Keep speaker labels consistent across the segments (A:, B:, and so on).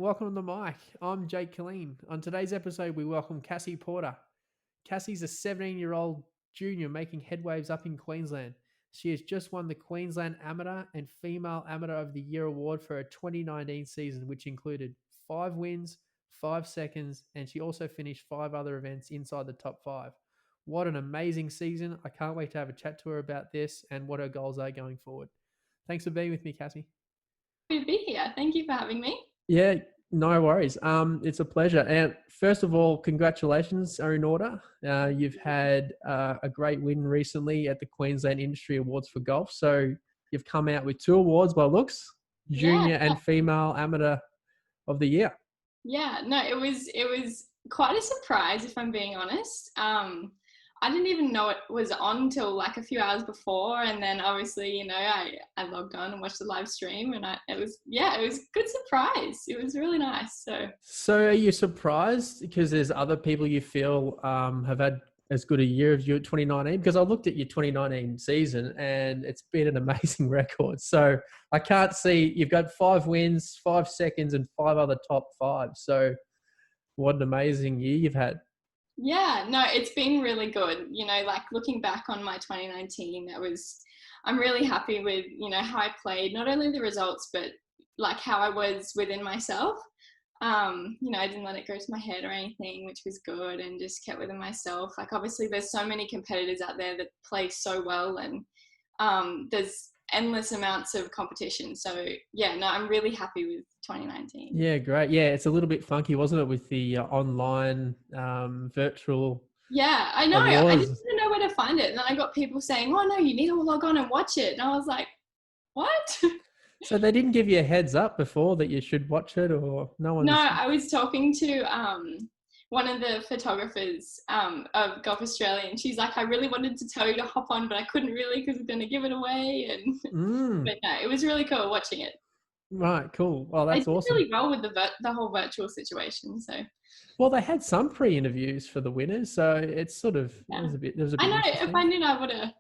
A: welcome on the mic. I'm Jake Killeen. On today's episode, we welcome Cassie Porter. Cassie's a 17-year-old junior making headwaves up in Queensland. She has just won the Queensland Amateur and Female Amateur of the Year award for her 2019 season, which included 5 wins, 5 seconds, and she also finished 5 other events inside the top 5. What an amazing season. I can't wait to have a chat to her about this and what her goals are going forward. Thanks for being with me, Cassie.
B: To be here. Thank you for having me.
A: Yeah, no worries. It's a pleasure. And first of all, congratulations are in order. You've had a great win recently at the Queensland Industry Awards for golf. So you've come out with 2 awards by looks, Junior and Female Amateur of the Year.
B: Yeah, no, it was quite a surprise, if I'm being honest. I didn't even know it was on until like a few hours before, and then obviously, I logged on and watched the live stream, and it was a good surprise. It was really nice. So
A: are you surprised because there's other people you feel have had as good a year as you at 2019? Because I looked at your 2019 season and it's been an amazing record. So I can't see, you've got 5 wins, 5 seconds, and 5 other top 5. So what an amazing year you've had.
B: Yeah, no, it's been really good. Like looking back on my 2019, I'm really happy with, how I played, not only the results, but like how I was within myself. I didn't let it go to my head or anything, which was good, and just kept within myself. Like obviously there's so many competitors out there that play so well, and there's endless amounts of competition. So yeah, no, I'm really happy with 2019.
A: Yeah, great. Yeah, it's a little bit funky, wasn't it, with the online virtual?
B: Yeah, I know.
A: Awards.
B: I didn't even know where to find it. And then I got people saying, oh no, you need to log on and watch it. And I was like, what?
A: So they didn't give you a heads up before that you should watch it, or no one?
B: No, I was talking to one of the photographers of Golf Australia, and she's like, I really wanted to tell you to hop on, but I couldn't really because I'm going to give it away. And but no, it was really cool watching it.
A: Right, cool. Well, that's awesome.
B: I did really well with the whole virtual situation. So.
A: Well, they had some pre-interviews for the winners, so it's sort of it was a bit.
B: I know. If I knew, I would have,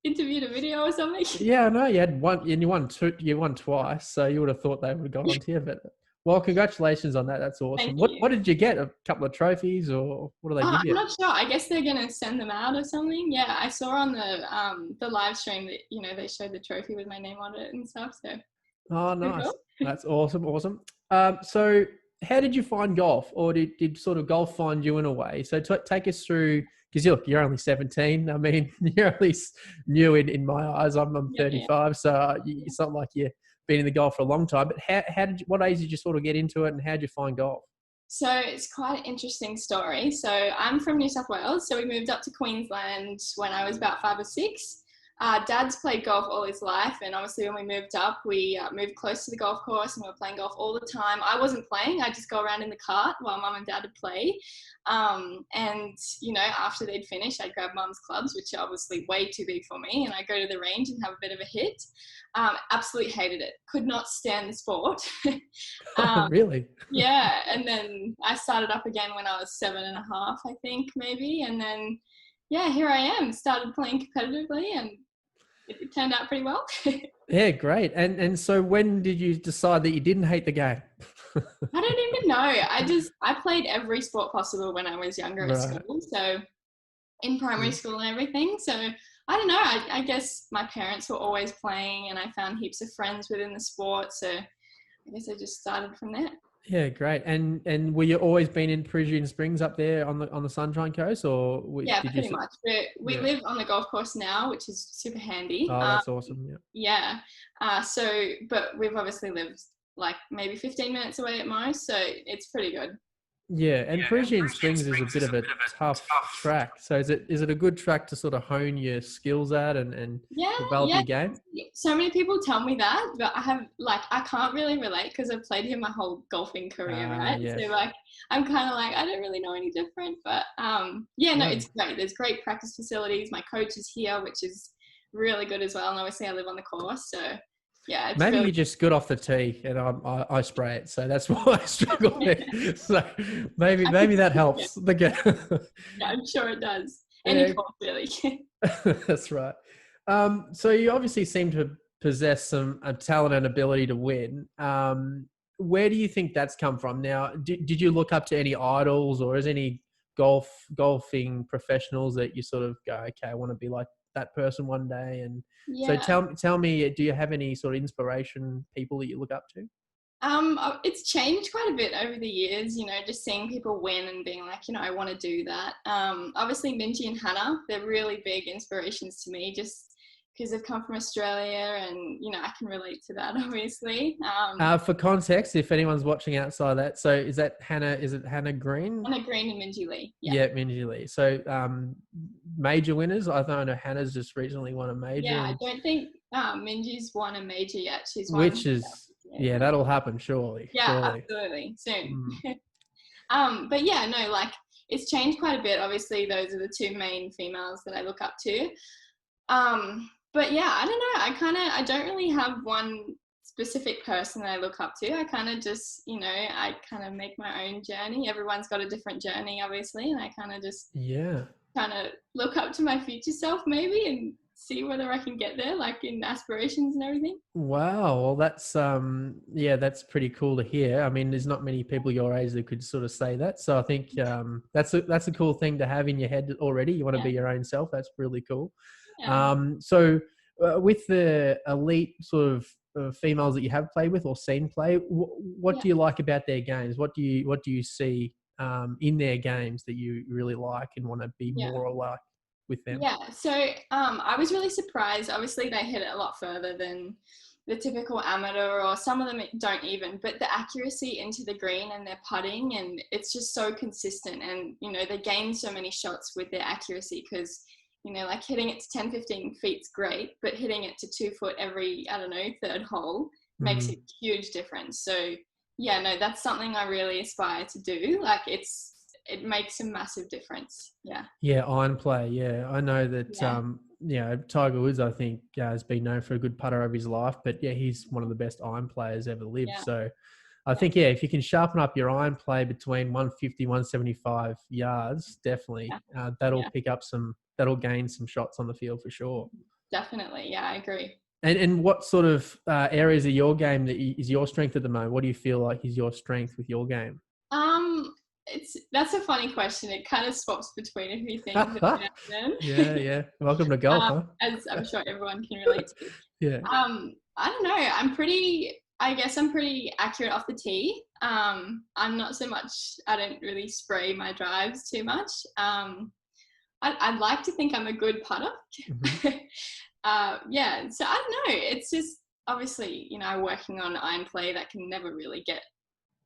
B: interviewed a video or something.
A: Yeah, no, you had one, and you won twice, so you would have thought they would have gone on to you. But well, congratulations on that. That's awesome. What did you get? A couple of trophies, or what do they give you?
B: I'm not sure. I guess they're gonna send them out or something. Yeah, I saw on the live stream that they showed the trophy with my name on it and stuff. So.
A: Oh, nice. That's awesome. So how did you find golf, or did sort of golf find you in a way? So take us through, because you're only 17. I mean, you're at least new in my eyes. I'm 35, so it's not like you've been in the golf for a long time. But what age did you sort of get into it, and how did you find golf?
B: So it's quite an interesting story. So I'm from New South Wales. So we moved up to Queensland when I was about 5 or 6. Dad's played golf all his life, and obviously when we moved up, we moved close to the golf course, and we were playing golf all the time. I wasn't playing. I just go around in the cart while Mum and Dad would play. And, after they'd finish, I'd grab Mum's clubs, which are obviously way too big for me, and I'd go to the range and have a bit of a hit. Absolutely hated it. Could not stand the sport.
A: Really?
B: Yeah, and then I started up again when I was 7.5, I think, maybe, and then here I am, started playing competitively, and it turned out pretty well.
A: Yeah, great. And so when did you decide that you didn't hate the game?
B: I don't even know. I played every sport possible when I was younger at school. So in primary school and everything. So I don't know. I guess my parents were always playing, and I found heaps of friends within the sport. So I guess I just started from there.
A: Yeah, great. And were you always been in Parisian Springs up there on the Sunshine Coast, or
B: pretty much. We live on the golf course now, which is super handy.
A: Oh, that's awesome.
B: Yeah. But we've obviously lived like maybe 15 minutes away at most, so it's pretty good.
A: Yeah, and Parisian Springs is a bit of a tough track. So is it a good track to sort of hone your skills at and develop your game?
B: So many people tell me that, but I can't really relate because I've played here my whole golfing career, right? Yes. So I'm kind of I don't really know any different, but it's great. There's great practice facilities. My coach is here, which is really good as well. And obviously I live on the course, so yeah. It's
A: maybe you're just good off the tee, and I spray it, so that's why I struggle with. So maybe that helps.
B: Yeah, I'm sure it does. Any course, really.
A: That's right. So you obviously seem to possess some talent and ability to win. where do you think that's come from? Now, did you look up to any idols, or is any golfing professionals that you sort of go, okay, I want to be like that person one day? And so
B: Yeah.
A: tell me, do you have any sort of inspiration people that you look up to?
B: It's changed quite a bit over the years, just seeing people win and being like, I want to do that. Obviously, Minji and Hannah, they're really big inspirations to me just because they've come from Australia and, I can relate to that, obviously.
A: For context, if anyone's watching outside that, so is it Hannah Green?
B: Hannah Green and Minji Lee.
A: Yeah, Minji Lee. So major winners. I know Hannah's just recently won a major.
B: Yeah, I don't think Minji's won a major yet. She's won.
A: Which is, yeah, that'll happen surely.
B: Yeah,
A: surely.
B: absolutely. Soon. But yeah, no, like it's changed quite a bit. Obviously, those are the two main females that I look up to. But yeah, I don't know. I don't really have one specific person that I look up to. I kind of just, I kind of make my own journey. Everyone's got a different journey, obviously, and I kind of just kind of look up to my future self maybe and see whether I can get there, like in aspirations and everything.
A: Wow, well that's that's pretty cool to hear. I mean, there's not many people your age that could sort of say that, so I think that's a cool thing to have in your head already. You want to be your own self. That's really cool. So with the elite sort of females that you have played with or seen play, what do you like about their games? What do you see in their games that you really like and want to be more alike with them?
B: Yeah, so I was really surprised. Obviously, they hit it a lot further than the typical amateur, or some of them don't even, but the accuracy into the green and their putting, and it's just so consistent. And, they gain so many shots with their accuracy because, like hitting it to 10, 15 feet's great, but hitting it to 2 foot every, third hole makes a huge difference. So, yeah, no, that's something I really aspire to do. Like it makes a massive difference. Yeah,
A: iron play. Yeah, I know that. Tiger Woods, I think, has been known for a good putter over his life, but he's one of the best iron players ever lived. So I think if you can sharpen up your iron play between 150, 175 yards, definitely that'll gain some shots on the field for sure.
B: Definitely, yeah, I agree.
A: And what sort of areas of your game that is your strength at the moment? What do you feel like is your strength with your game?
B: That's a funny question. It kind of swaps between a few things.
A: Yeah. Welcome to golf, huh?
B: As I'm sure everyone can relate to.
A: Yeah.
B: I don't know. I'm pretty accurate off the tee. I'm not so much. I don't really spray my drives too much. I'd like to think I'm a good putter. So I don't know. It's just obviously, working on iron play that can never really get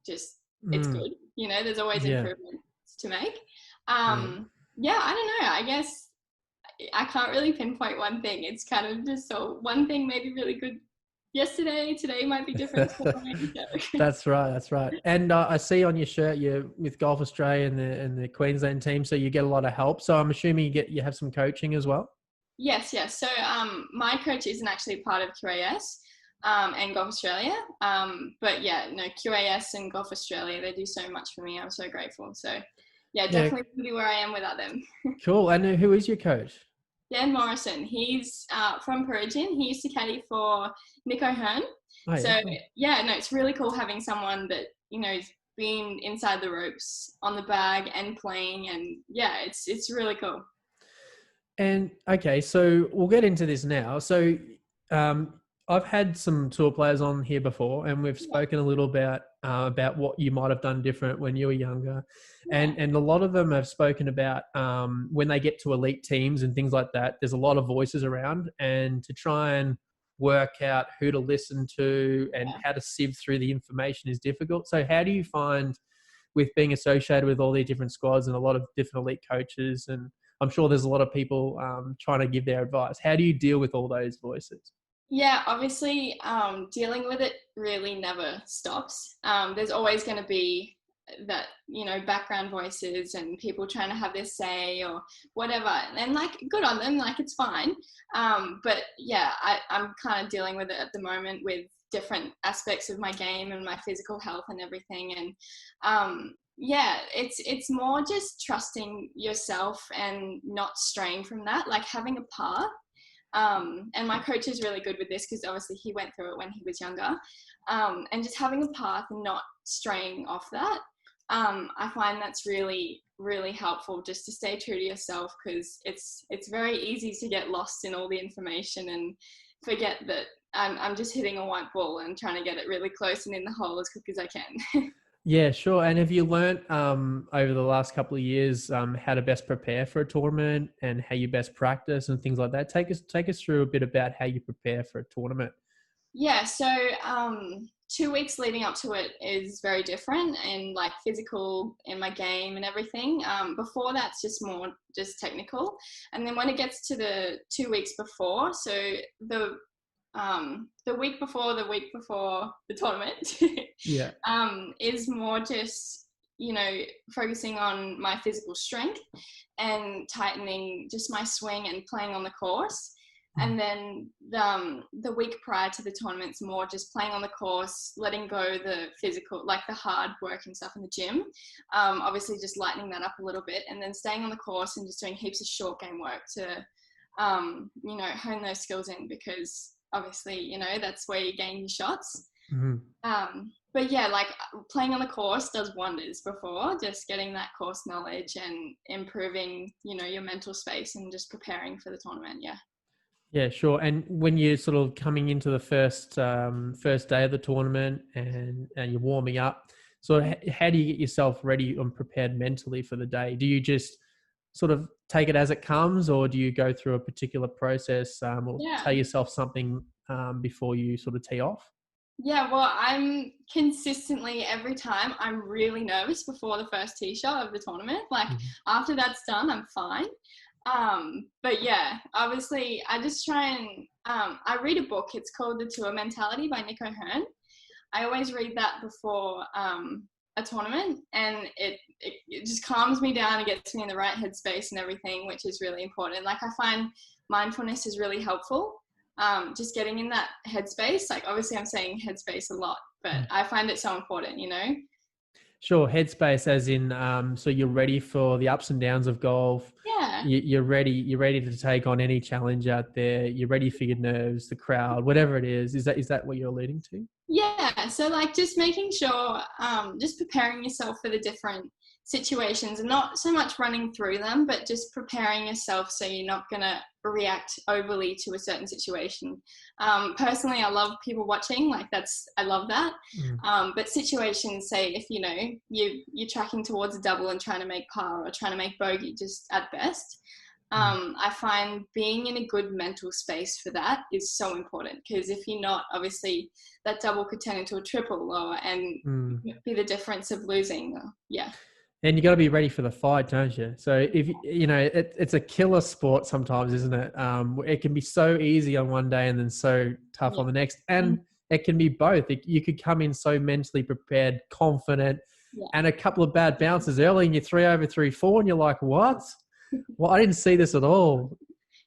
B: just. It's good. There's always improvements to make. I don't know. I guess I can't really pinpoint one thing. It's kind of just so one thing may be really good yesterday, today might be different.
A: That's right. And I see on your shirt you're with Golf Australia and the Queensland team, so you get a lot of help. So I'm assuming you have some coaching as well?
B: Yes. So my coach isn't actually part of QAS. And Golf Australia. But QAS and Golf Australia, they do so much for me. I'm so grateful. So definitely wouldn't be where I am without them.
A: Cool. And who is your coach?
B: Dan Morrison. He's from Perugian. He used to caddy for Nick O'Hearn. It's really cool having someone that, has been inside the ropes on the bag and playing, and it's really cool.
A: And okay, so we'll get into this now. So I've had some tour players on here before, and we've spoken a little about what you might have done different when you were younger, and a lot of them have spoken about when they get to elite teams and things like that. There's a lot of voices around, and to try and work out who to listen to and how to sieve through the information is difficult. So, how do you find, with being associated with all these different squads and a lot of different elite coaches, and I'm sure there's a lot of people trying to give their advice, how do you deal with all those voices?
B: Yeah, obviously, dealing with it really never stops. There's always going to be that, background voices and people trying to have their say or whatever. And good on them, it's fine. But yeah, I'm kind of dealing with it at the moment with different aspects of my game and my physical health and everything. And it's more just trusting yourself and not straying from that, having a path. And my coach is really good with this because obviously he went through it when he was younger. and just having a path and not straying off that. I find that's really, really helpful just to stay true to yourself, because it's very easy to get lost in all the information and forget that I'm just hitting a white ball and trying to get it really close and in the hole as quick as I can.
A: Yeah, sure. And have you learnt over the last couple of years how to best prepare for a tournament and how you best practice and things like that? Take us through a bit about how you prepare for a tournament.
B: Yeah, so 2 weeks leading up to it is very different, and like physical in my game and everything. Before that's just more just technical, and then when it gets to the 2 weeks before, so the week before the tournament,
A: Yeah.
B: is more just, focusing on my physical strength and tightening just my swing and playing on the course. And then the week prior to the tournament's more just playing on the course, letting go the physical, like the hard work and stuff in the gym. Obviously just lightening that up a little bit, and then staying on the course and just doing heaps of short game work to, hone those skills in, because obviously, that's where you gain your shots.
A: Mm-hmm.
B: But yeah, like playing on the course does wonders before, just getting that course knowledge and improving, your mental space and just preparing for the tournament. Yeah.
A: Yeah, sure. And when you're sort of coming into the first day of the tournament and you're warming up, so how do you get yourself ready and prepared mentally for the day? Do you just sort of take it as it comes, or do you go through a particular process or
B: Yeah.
A: tell yourself something before you sort of tee off?
B: Yeah, well, I'm consistently, every time, I'm really nervous before the first tee shot of the tournament. Like, after that's done, I'm fine. But yeah, obviously, I just try and, I read a book. It's called The Tour Mentality by Nick O'Hearn. I always read that before a tournament, and it just calms me down and gets me in the right headspace and everything, which is really important. Like, I find mindfulness is really helpful. Just getting in that headspace. Like, obviously I'm saying headspace a lot, but I find it so important,
A: Sure. Headspace as in, so you're ready for the ups and downs of golf.
B: Yeah.
A: You're ready to take on any challenge out there. You're ready for your nerves, the crowd, whatever it is. Is that what you're alluding to?
B: Yeah. So like just making sure, just preparing yourself for the different situations and not so much running through them, but just preparing yourself so you're not going to react overly to a certain situation. Personally, I love people watching, like I love that. But situations, say if you're tracking towards a double and trying to make par or trying to make bogey just at best, I find being in a good mental space for that is so important, because if you're not, obviously that double could turn into a triple and be the difference of losing. Yeah.
A: And you got to be ready for the fight, don't you? So if it's a killer sport sometimes, isn't it? It can be so easy on one day and then so tough on the next, and it can be both. You could come in so mentally prepared, confident, and a couple of bad bounces early, and you're 3 over 3 4, and you're like, "What? Well, I didn't see this at all."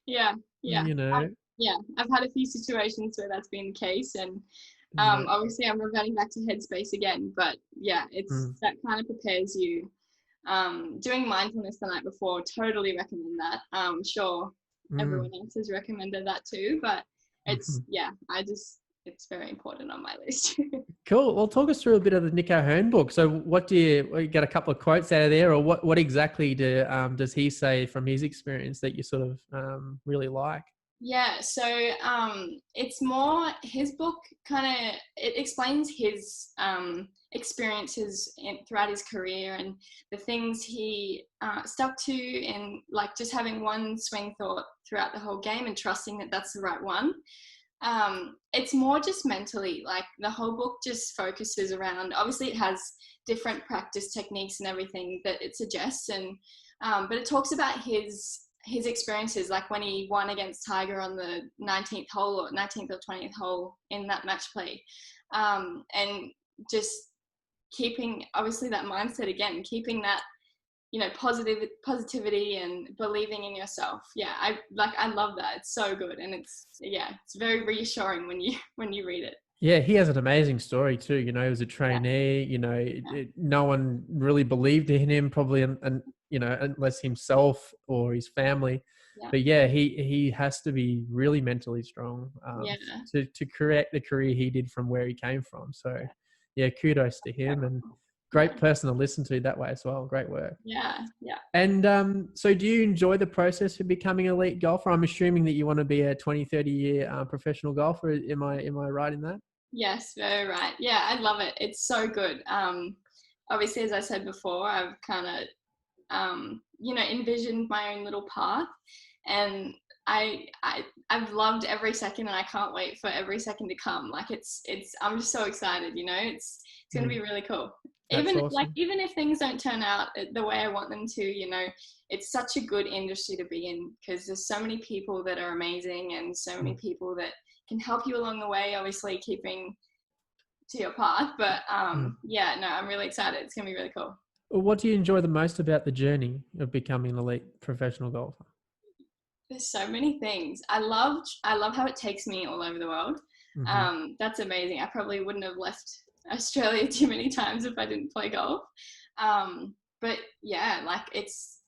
B: Yeah. I've had a few situations where that's been the case, and obviously I'm reverting back to headspace again, but yeah, it's that kind of prepares you. Doing mindfulness the night before, totally recommend that. Sure, everyone else has recommended that too, but it's it's very important on my list.
A: Cool. Well, talk us through a bit of the Nick O'Hearn book. So what you get a couple of quotes out of there, or what exactly does he say from his experience that you sort of really like?
B: Yeah, so it's more his book. It explains his experiences throughout his career and the things he stuck to, and like just having one swing thought throughout the whole game and trusting that that's the right one. It's more just mentally, like the whole book just focuses around, obviously it has different practice techniques and everything that it suggests, and but it talks about his experiences, like when he won against Tiger on the 19th hole or 19th or 20th hole in that match play, and just keeping obviously that mindset again, keeping that positivity and believing in yourself. I love that. It's so good, and it's very reassuring when you read it.
A: Yeah, he has an amazing story too. He was a trainee. No one really believed in him, probably, and unless himself or his family.
B: Yeah.
A: But yeah, he has to be really mentally strong
B: Yeah.
A: to create the career he did from where he came from. So yeah, kudos to him, and
B: Yeah.
A: great person to listen to that way as well. Great work.
B: Yeah. Yeah.
A: And so do you enjoy the process of becoming an elite golfer? I'm assuming that you want to be a 20, 30-year professional golfer. Am I right in that?
B: Yes, very right. Yeah, I love it. It's so good. Obviously, as I said before, I've kind of envisioned my own little path, and I've loved every second, and I can't wait for every second to come. Like I'm just so excited. It's going to be really cool.
A: That's
B: Even
A: awesome.
B: even if things don't turn out the way I want them to, it's such a good industry to be in, because there's so many people that are amazing, and so many people that can help you along the way. Obviously, keeping to your path, but yeah, no, I'm really excited. It's going to be really cool.
A: What do you enjoy the most about the journey of becoming an elite professional golfer?
B: There's so many things. I love how it takes me all over the world. That's amazing. I probably wouldn't have left Australia too many times if I didn't play golf. But yeah, like it's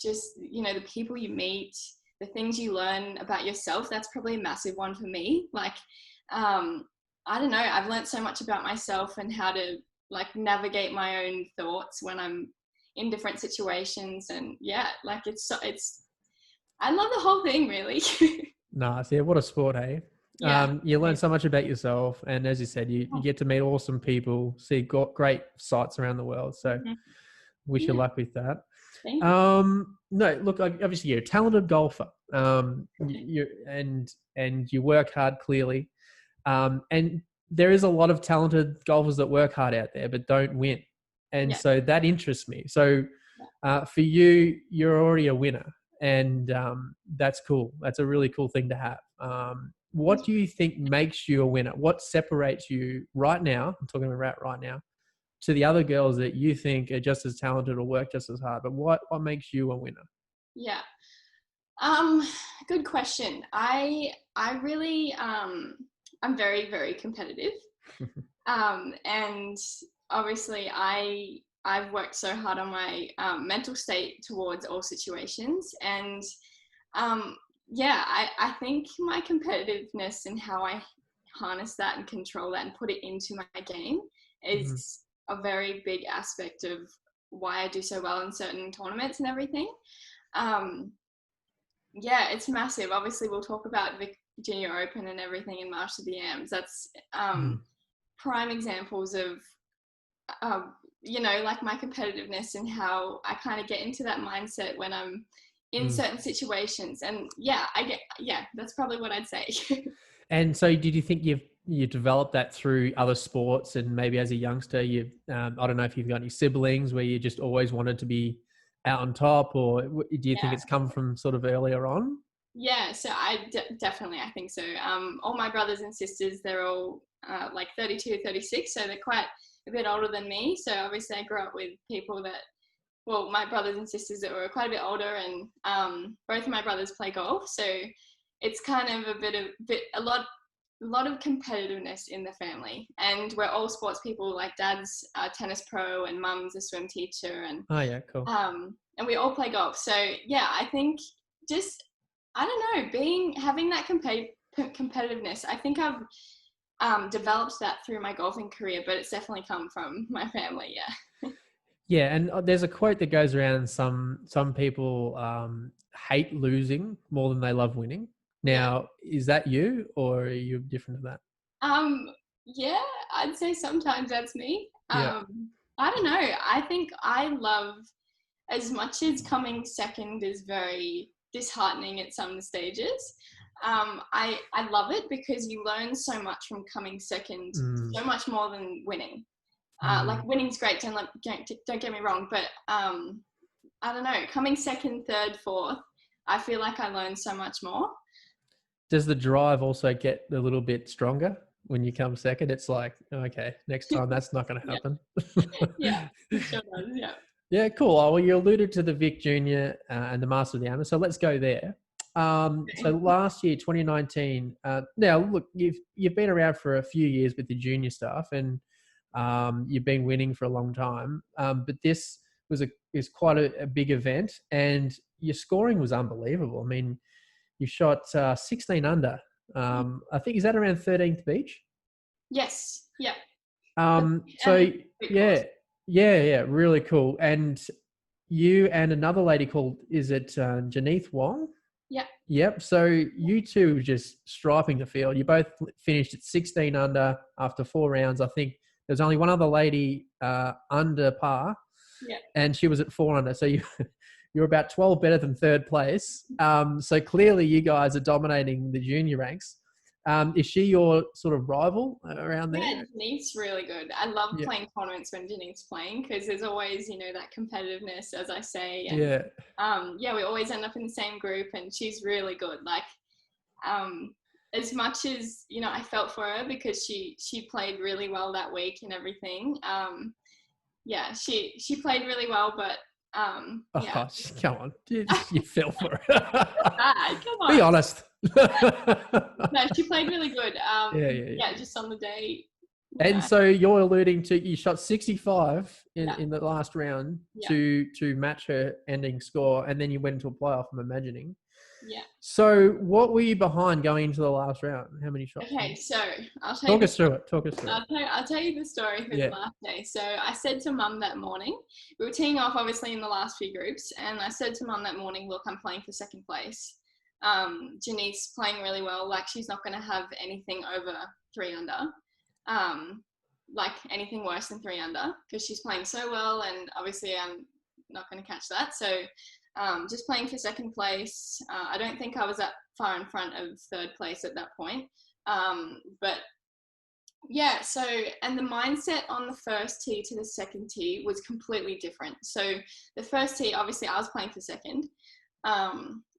B: just, the people you meet, the things you learn about yourself. That's probably a massive one for me. Like, I don't know, I've learned so much about myself and how to like navigate my own thoughts when I'm in different situations. And yeah, like I love the whole thing, really.
A: Nice. Yeah, what a sport, hey?
B: Yeah.
A: You learn so much about yourself, and as you said, you get to meet awesome people, see great sights around the world. So wish you luck with that.
B: Thank you.
A: No, look, obviously you're a talented golfer. You work hard, clearly. And there is a lot of talented golfers that work hard out there but don't win. And so that interests me. So for you, you're already a winner, and that's cool. That's a really cool thing to have. What do you think makes you a winner? What separates you right now, I'm talking about right now, to the other girls that you think are just as talented or work just as hard? But what makes you a winner?
B: Yeah. Good question. I really I'm very, very competitive. And obviously I've worked so hard on my mental state towards all situations. And I think my competitiveness and how I harness that and control that and put it into my game is a very big aspect of why I do so well in certain tournaments and everything. It's massive. Obviously, we'll talk about Vic Junior Open and everything in March to the Yams. That's prime examples of, like my competitiveness and how I kind of get into that mindset when I'm in certain situations. And that's probably what I'd say.
A: And so did you think you developed that through other sports, and maybe as a youngster, I don't know if you've got any siblings where you just always wanted to be out on top, or do you think it's come from sort of earlier on?
B: Yeah, so definitely, I think so. All my brothers and sisters, they're all like 32, 36, so they're quite a bit older than me. So obviously I grew up with people my brothers and sisters that were quite a bit older, and both of my brothers play golf. So it's kind of a lot of competitiveness in the family, and we're all sports people. Like dad's a tennis pro and mum's a swim teacher, and
A: Oh yeah, cool.
B: And we all play golf. So yeah, I think just, I don't know, having that competitiveness. I think I've developed that through my golfing career, but it's definitely come from my family. Yeah.
A: Yeah, and there's a quote that goes around. Some people hate losing more than they love winning. Now, is that you, or are you different to that?
B: Yeah, I'd say sometimes that's me.
A: Yeah.
B: I don't know. I think I love, as much as coming second is very disheartening at some stages. I love it because you learn so much from coming second, so much more than winning. Like winning's great, don't get me wrong, but I don't know, coming second, third, fourth, I feel like I learned so much more.
A: Does the drive also get a little bit stronger when you come second? It's like, okay, next time that's not going to happen.
B: Yeah, it sure does. Yeah.
A: Yeah, cool. Well, you alluded to the Vic Junior and the Master of the Amateur, so let's go there. So last year, 2019. Now, look, you've been around for a few years with the junior stuff, and you've been winning for a long time. But this is quite a big event, and your scoring was unbelievable. I mean, you shot 16 under. I think, is that around 13th beach?
B: Yes. Yeah.
A: So yeah, really cool. And you and another lady called, is it Janeth Wong?
B: Yeah.
A: Yep. So you two were just striping the field. You both finished at 16 under after 4 rounds. I think there's only one other lady under par.
B: Yeah.
A: And she was at 4 under. So you're about 12 better than third place. So clearly you guys are dominating the junior ranks. Is she your sort of rival around there?
B: Yeah, Janice's really good. I love playing tournaments when Janice's playing, because there's always, that competitiveness, as I say. And, we always end up in the same group, and she's really good. Like, as much as, I felt for her because she played really well that week and everything. She played really well, but
A: Oh, come on. You fell for it.
B: Come on.
A: Be honest.
B: No, she played really good. Just on the day.
A: And so you're alluding to, you shot 65 in the last round to match her ending score, and then you went into a playoff, I'm imagining.
B: Yeah.
A: So what were you behind going into the last round? How many shots?
B: Okay, so I'll tell
A: Talk
B: you.
A: us through it.
B: I'll tell you the story for the last day. So I said to Mum that morning, we were teeing off obviously in the last few groups, and I said to Mum that morning, look, I'm playing for second place. Janice's playing really well. Like, she's not going to have anything over 3 under. Like anything worse than 3 under, because she's playing so well, and obviously I'm not going to catch that. So just playing for second place. I don't think I was that far in front of third place at that point. But yeah, so, and the mindset on the first tee to the second tee was completely different. So the first tee, obviously I was playing for second.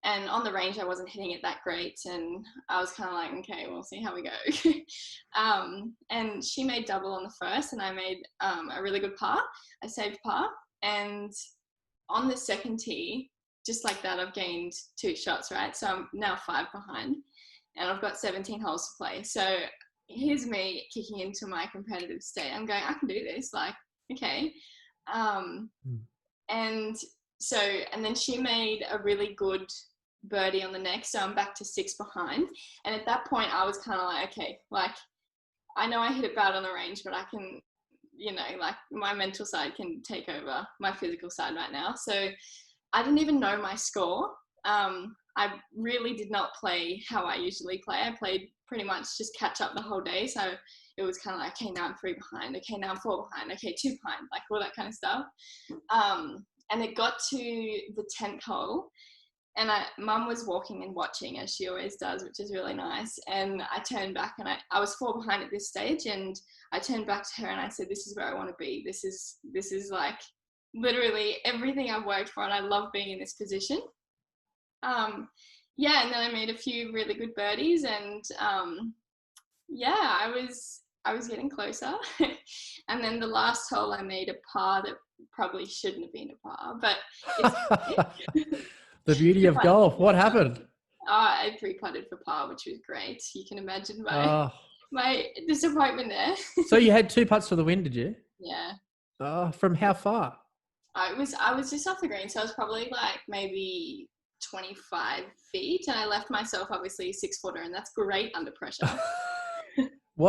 B: And on the range, I wasn't hitting it that great. And I was kind of like, okay, we'll see how we go. And she made double on the first, and I made a really good par. I saved par. And on the second tee, just like that, I've gained 2 shots, right? So I'm now 5 behind, and I've got 17 holes to play. So here's me kicking into my competitive state. I'm going, I can do this. Like, okay. And so, and then she made a really good birdie on the next, so I'm back to 6 behind. And at that point, I was kind of like, okay, like, I know I hit it bad on the range, but I can, like, my mental side can take over my physical side right now. So I didn't even know my score. I really did not play how I usually play. I played pretty much just catch up the whole day. So it was kind of like, okay, now I'm 3 behind. Okay, now I'm 4 behind. Okay, 2 behind, like all that kind of stuff. And it got to the 10th hole, and Mum was walking and watching, as she always does, which is really nice. And I turned back, and I was 4 behind at this stage, and I turned back to her and I said, this is where I want to be. This is like literally everything I've worked for, and I love being in this position. And then I made a few really good birdies, and I was getting closer. And then the last hole I made a par that probably shouldn't have been a par, but it's
A: the beauty of golf. What happened?
B: I 3-putted for par, which was great. You can imagine my disappointment there.
A: So you had 2 putts for the win, did you?
B: Yeah.
A: From how far?
B: I was just off the green, so I was probably like maybe 25 feet, and I left myself obviously a 6-footer, and that's great under pressure.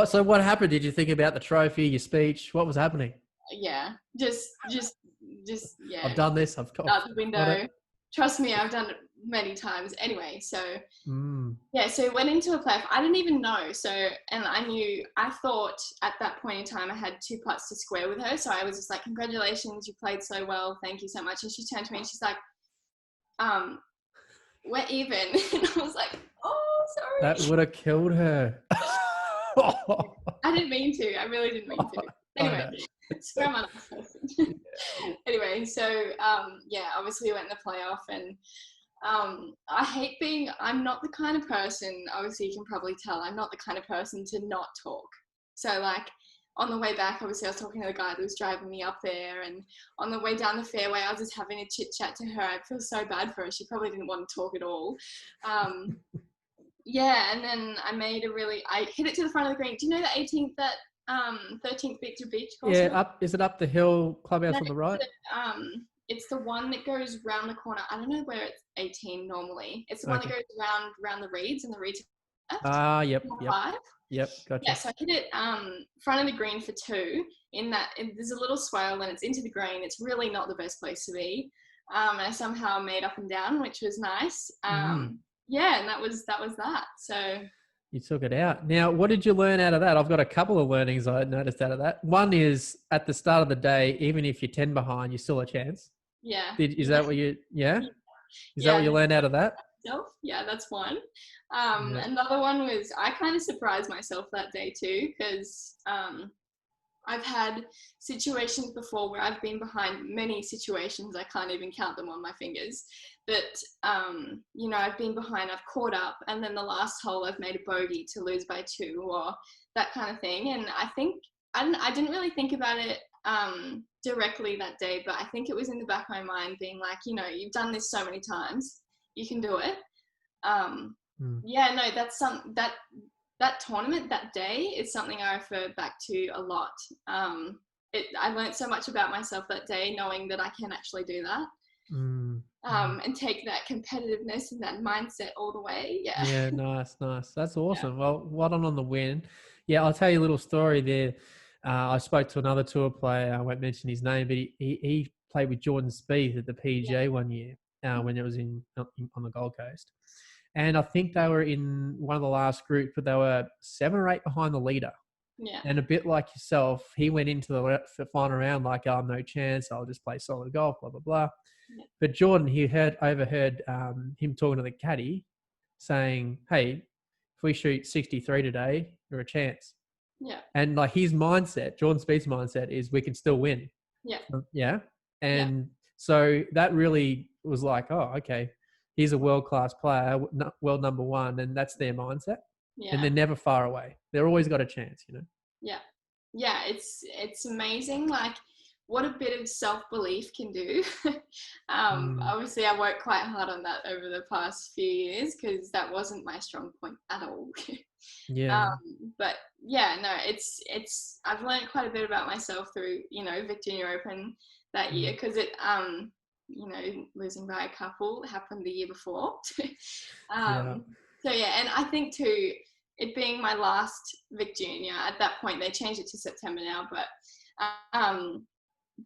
A: So what happened? Did you think about the trophy, your speech? What was happening?
B: Yeah, just yeah.
A: I've done this. I've got
B: out the window. Trust me, I've done it many times. Anyway, so so went into a playoff. I didn't even know. So, and I thought at that point in time I had 2 putts to square with her. So I was just like, congratulations, you played so well. Thank you so much. And she turned to me and she's like, we're even. And I was like, oh, sorry.
A: That would have killed her.
B: I didn't mean to. I really didn't mean to. Anyway, swear I'm a nice person. Anyway, so obviously we went in the playoff, and I'm not the kind of person, obviously you can probably tell, I'm not the kind of person to not talk. So like on the way back, obviously I was talking to the guy that was driving me up there, and on the way down the fairway, I was just having a chit chat to her. I feel so bad for her. She probably didn't want to talk at all. And then I hit it to the front of the green. Do you know the 18th, that 13th beach course?
A: Yeah, is it up the hill clubhouse on the right?
B: it's the one that goes round the corner. I don't know where it's 18 normally. It's the one that
A: Okay.
B: goes round the reeds, and the reeds are left.
A: Ah, yep, yep,
B: 5.
A: yep.
B: Yeah,
A: Gotcha.
B: so I hit it front of the green for 2. In that, there's a little swale and it's into the green. It's really not the best place to be. And I somehow made up and down, which was nice.
A: Mm.
B: Yeah, and that was that. So
A: You took it out. Now, what did you learn out of that? I've got a couple of learnings I noticed out of that. One is at the start of the day, even if you're 10 behind, you're still a chance.
B: yeah,
A: Is that what you, yeah? Is that what
B: yeah,
A: you learned out of that?
B: yeah, that's one.
A: Yeah.
B: Another one was I kind of surprised myself that day too, because I've had situations before where I've been behind many situations. I can't even count them on my fingers. But, I've been behind, I've caught up, and then the last hole I've made a bogey to lose by 2 or that kind of thing. And I think I didn't really think about it directly that day, but I think it was in the back of my mind being like, you've done this so many times, you can do it. Yeah, no, that's that tournament that day is something I refer back to a lot. I learned so much about myself that day, knowing that I can actually do that, and take that competitiveness and that mindset all the way. Yeah.
A: Yeah, nice. That's awesome. Well, well done on the win. Yeah, I'll tell you a little story there. I spoke to another tour player. I won't mention his name, but he played with Jordan Spieth at the PGA one year when it was on the Gold Coast. And I think they were in one of the last groups, but they were 7 or 8 behind the leader.
B: Yeah.
A: And a bit like yourself, he went into the final round like, oh, no chance. I'll just play solid golf, blah, blah, blah. Yeah. But Jordan, he overheard him talking to the caddy saying, hey, if we shoot 63 today, you're a chance.
B: Yeah.
A: And like his mindset, Jordan Spieth's mindset is we can still win.
B: Yeah.
A: Yeah. And so that really was like, oh, okay. He's a world-class player, world number 1, and that's their mindset. Yeah. And they're never far away. They're always got a chance,
B: Yeah. Yeah, it's amazing, like, what a bit of self-belief can do. Obviously, I worked quite hard on that over the past few years because that wasn't my strong point at all.
A: Yeah.
B: But yeah, no, it's I've learned quite a bit about myself through, Vic Junior Open that year, because it losing by a couple happened the year before. So yeah, and I think too, it being my last Vic Junior, at that point they changed it to September now, but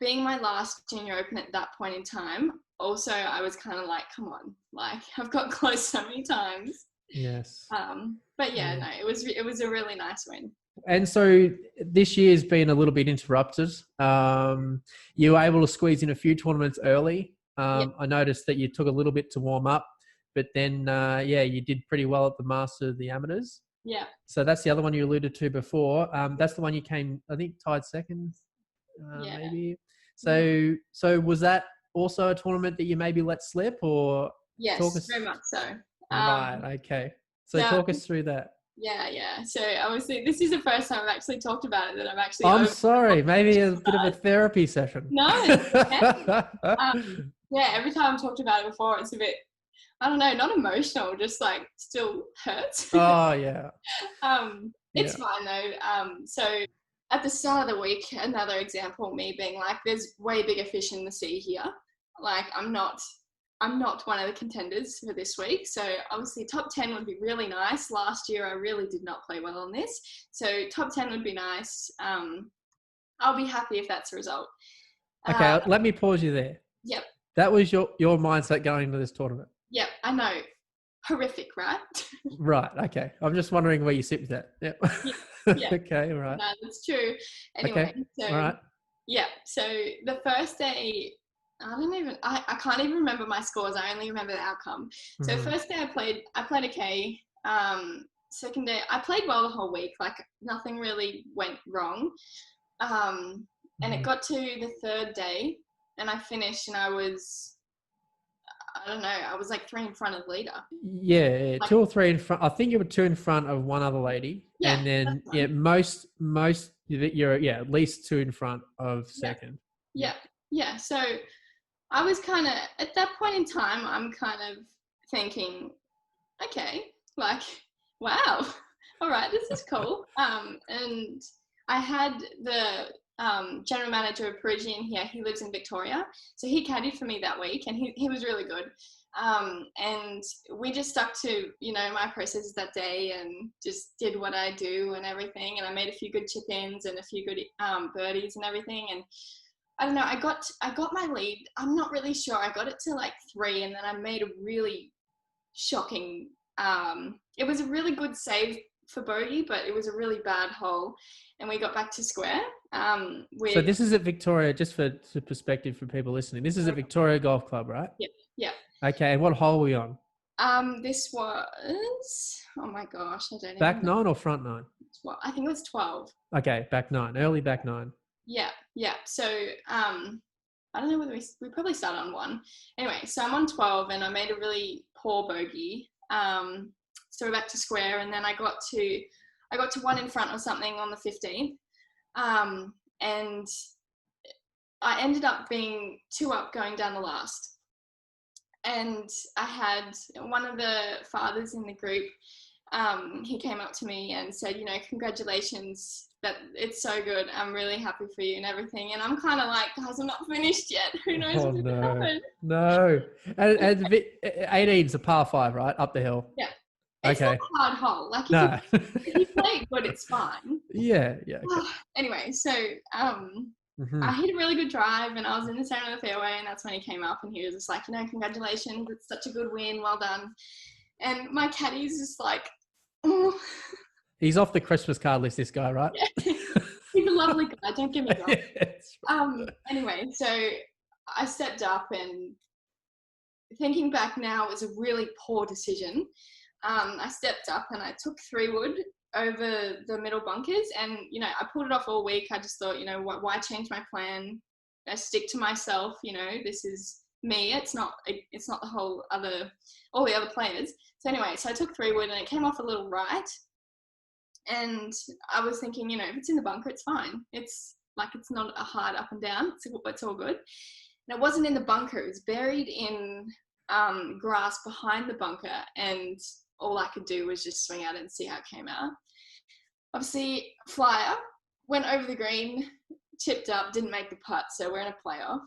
B: being my last Junior Open at that point in time, also I was kind of like, come on, like I've got close so many times.
A: Yes.
B: But yeah, no, it was a really nice win.
A: And so this year's been a little bit interrupted. You were able to squeeze in a few tournaments early. I noticed that you took a little bit to warm up, but then, you did pretty well at the Masters of the Amateurs.
B: Yeah.
A: So that's the other one you alluded to before. That's the one you came, I think, tied second, maybe. So was that also a tournament that you maybe let slip, or?
B: Yes, very much so.
A: Right. Okay. So talk us through that.
B: Yeah. So obviously, this is the first time I've actually talked about it. That I'm actually.
A: I'm sorry. Maybe a bit of a therapy session.
B: No. Every time I've talked about it before, it's a bit, I don't know, not emotional, just like still hurts.
A: Oh yeah.
B: It's fine though. So at the start of the week, another example, me being like, there's way bigger fish in the sea here. Like I'm not one of the contenders for this week. So obviously top 10 would be really nice. Last year, I really did not play well on this. So top 10 would be nice. I'll be happy if that's the result.
A: Okay, let me pause you there.
B: Yep.
A: That was your mindset going into this tournament.
B: Yep, I know. Horrific, right?
A: Right, okay. I'm just wondering where you sit with that. Yep. Yeah. Okay, all right.
B: No, that's true. Anyway,
A: okay.
B: So,
A: all right.
B: Yeah, so the first day, I can't even remember my scores. I only remember the outcome. So first day I played okay. Second day, I played well the whole week. Like nothing really went wrong. And it got to the third day and I finished and I was, I don't know, I was like 3 in front of the leader.
A: Yeah, like, 2 or 3 in front. I think you were 2 in front of one other lady. Yeah, and then most you're at least 2 in front of second.
B: Yeah. So I was kind of, at that point in time, I'm kind of thinking, okay, like, wow, all right, this is cool. And I had general manager of Parisian here. He lives in Victoria. So he caddied for me that week, and he was really good. And we just stuck to, my processes that day and just did what I do and everything. And I made a few good chip-ins and a few good birdies and everything. And I don't know, I got my lead. I'm not really sure. I got it to like 3, and then I made a really shocking, it was a really good save for bogey, but it was a really bad hole, and we got back to square.
A: So this is at Victoria, just for perspective for people listening. This is at Victoria Golf Club, right?
B: Yeah.
A: Okay, and what hole were we on?
B: This was, oh my gosh, I don't
A: Back
B: even know.
A: 9 or front 9?
B: I think it was 12.
A: Okay, back 9, early back 9.
B: Yeah. So, I don't know whether we probably started on 1. Anyway, so I'm on 12, and I made a really poor bogey. So we're back to square, and then I got to 1 in front or something on the 15th. And I ended up being 2 up going down the last. And I had one of the fathers in the group, he came up to me and said, congratulations, that it's so good. I'm really happy for you and everything. And I'm kind of like, guys, I'm not finished yet. Who knows what's going to happen?
A: No. And 18's a par 5, right? Up the hill.
B: Yeah. It's not a hard hole. Like, if you play it good, it's fine.
A: Yeah. Okay.
B: Anyway, so I hit a really good drive, and I was in the center of the fairway, and that's when he came up, and he was just like, congratulations, it's such a good win, well done. And my caddy's just like, oh.
A: He's off the Christmas card list, this guy, right?
B: Yeah. He's a lovely guy, don't get me wrong. Yes. Anyway, so I stepped up, and thinking back now, it was a really poor decision. I stepped up and I took 3-wood over the middle bunkers, and I pulled it off all week. I just thought, why change my plan? I stick to myself. This is me. It's not all the other players. So anyway, so I took 3-wood, and it came off a little right, and I was thinking, if it's in the bunker, it's fine. It's not a hard up and down. It's all good. And it wasn't in the bunker. It was buried in grass behind the bunker, and all I could do was just swing at it and see how it came out. Obviously, flyer went over the green, chipped up, didn't make the putt, so we're in a playoff.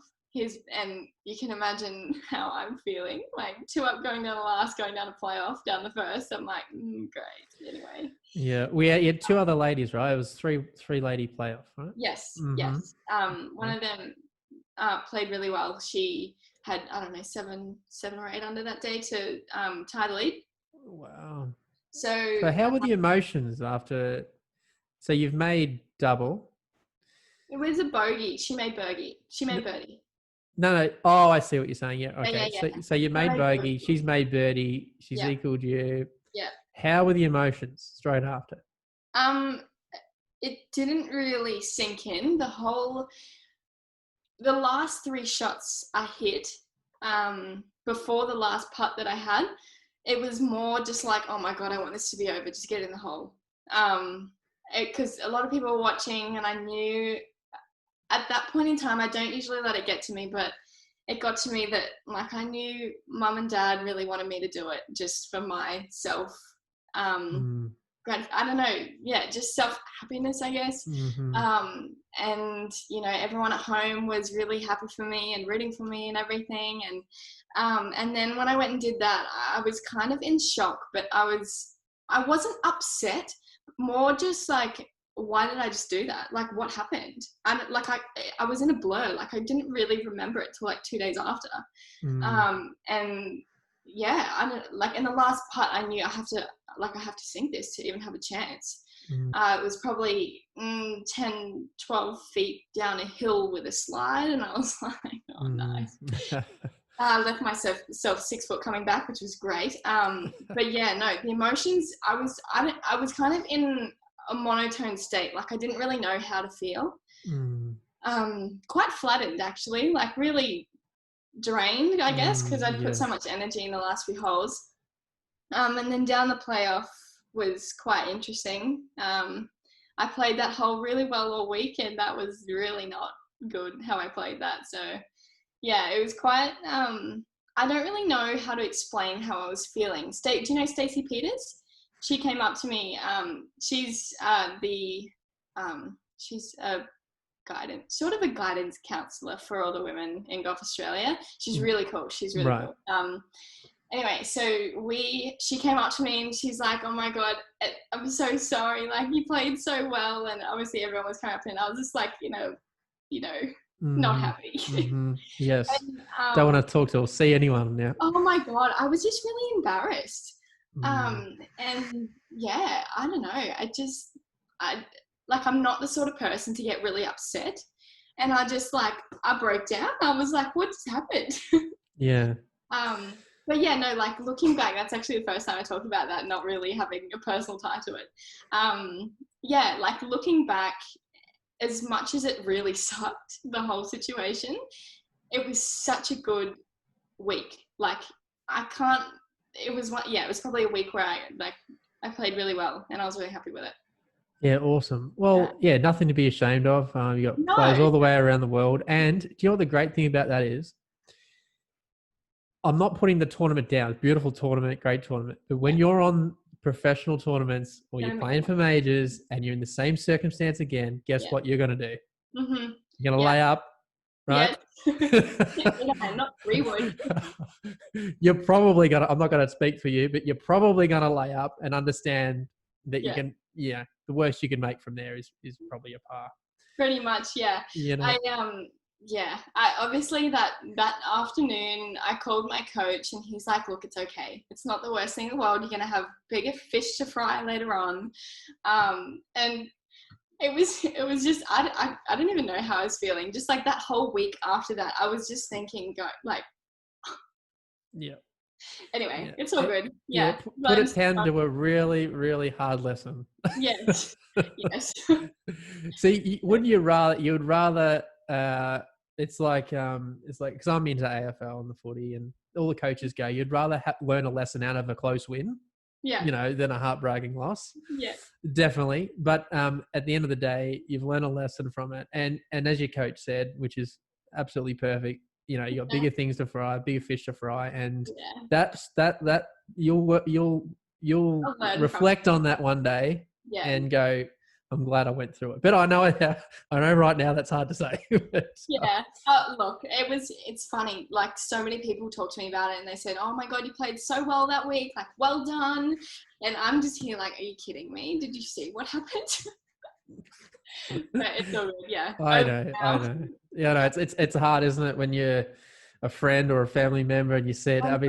B: And you can imagine how I'm feeling, like 2 up going down the last, going down a playoff, down the first. I'm like, great. Anyway.
A: Yeah, you had 2 other ladies, right? It was three lady playoff, right?
B: Yes, yes. One of them played really well. She had, I don't know, 7 or 8 under that day to tie the lead.
A: Wow.
B: So
A: how were the emotions after? So you've made double.
B: It was a bogey. She made birdie.
A: No. Oh, I see what you're saying. Yeah. Okay.
B: Yeah.
A: So you made bogey. She's made birdie. She's equaled you.
B: Yeah.
A: How were the emotions straight after?
B: It didn't really sink in. The last 3 shots I hit, before the last putt that I had, it was more just like, oh my God, I want this to be over. Just get in the hole. Because a lot of people were watching, and I knew at that point in time, I don't usually let it get to me, but it got to me that, like, I knew Mum and Dad really wanted me to do it just for myself. I don't know. Yeah, just self-happiness, I guess. And, everyone at home was really happy for me and rooting for me and everything. And then when I went and did that, I was kind of in shock, but I wasn't upset, more just like, why did I just do that? Like, what happened? And like, I was in a blur. Like, I didn't really remember it till like 2 days after. And yeah, I don't, like, in the last putt, I knew I have to sink this to even have a chance. It was probably 10, 12 feet down a hill with a slide, and I was like, oh, nice. I left myself 6 foot coming back, which was great. But yeah, no, the emotions, I was kind of in a monotone state. Like, I didn't really know how to feel. Quite flattened, actually, like really drained, I guess, because I'd put so much energy in the last few holes. And then down the playoff was quite interesting. I played that hole really well all week, and that was really not good how I played that. So yeah, it was quite, I don't really know how to explain how I was feeling. Do you know Stacey Peters? She came up to me. She's a guidance, sort of a guidance counselor for all the women in Golf Australia. She's really cool. She's really
A: Right.
B: cool. Anyway, so she came up to me and she's like, oh my God, I'm so sorry. Like, you played so well. And obviously everyone was coming up and I was just like, not happy.
A: Yes.
B: And,
A: Don't want to talk to or see anyone now.
B: oh my God, I was just really embarrassed.
A: Mm.
B: And yeah, I don't know. I'm not the sort of person to get really upset. And I broke down. I was like, what just happened?
A: Yeah.
B: But yeah, no, like looking back, that's actually the first time I talked about that, not really having a personal tie to it. Yeah, like looking back, as much as it really sucked, the whole situation, it was such a good week. Like it was probably a week where I played really well and I was really happy with it.
A: Yeah, awesome. Well, yeah, nothing to be ashamed of. You got players all the way around the world. And do you know what the great thing about that is? I'm not putting the tournament down. Beautiful tournament, great tournament. But when you're on professional tournaments or you're playing for majors and you're in the same circumstance again, guess what you're going to do?
B: Mm-hmm.
A: You're going to lay up, right?
B: Not 3 wood.
A: You're probably going to, I'm not going to speak for you, but you're probably going to lay up and understand that you can, the worst you can make from there is probably a par.
B: Pretty much, yeah.
A: You know?
B: I obviously that afternoon I called my coach and he's like, look, it's okay. It's not the worst thing in the world. You're going to have bigger fish to fry later on. And it was just, I don't even know how I was feeling. Just like that whole week after that, I was just thinking,
A: yeah.
B: Anyway, it's all good.
A: Yeah. Put it down to a really, really hard lesson.
B: Yes. Yes.
A: See, wouldn't you rather, it's like, because I'm into AFL and the footy and all the coaches go, you'd rather learn a lesson out of a close win, than a heartbreaking loss.
B: Yeah.
A: Definitely. But at the end of the day, you've learned a lesson from it. And as your coach said, which is absolutely perfect, you got bigger things to fry, bigger fish to fry. And that's that you'll reflect on that one day and go, I'm glad I went through it. But I know right now that's hard to say.
B: Yeah. Look, it's funny. Like, so many people talk to me about it and they said, oh my God, you played so well that week. Like, well done. And I'm just here like, are you kidding me? Did you see what happened? But it's all good. Yeah.
A: I know. Yeah, no, it's hard, isn't it, when you're a friend or a family member and you said, what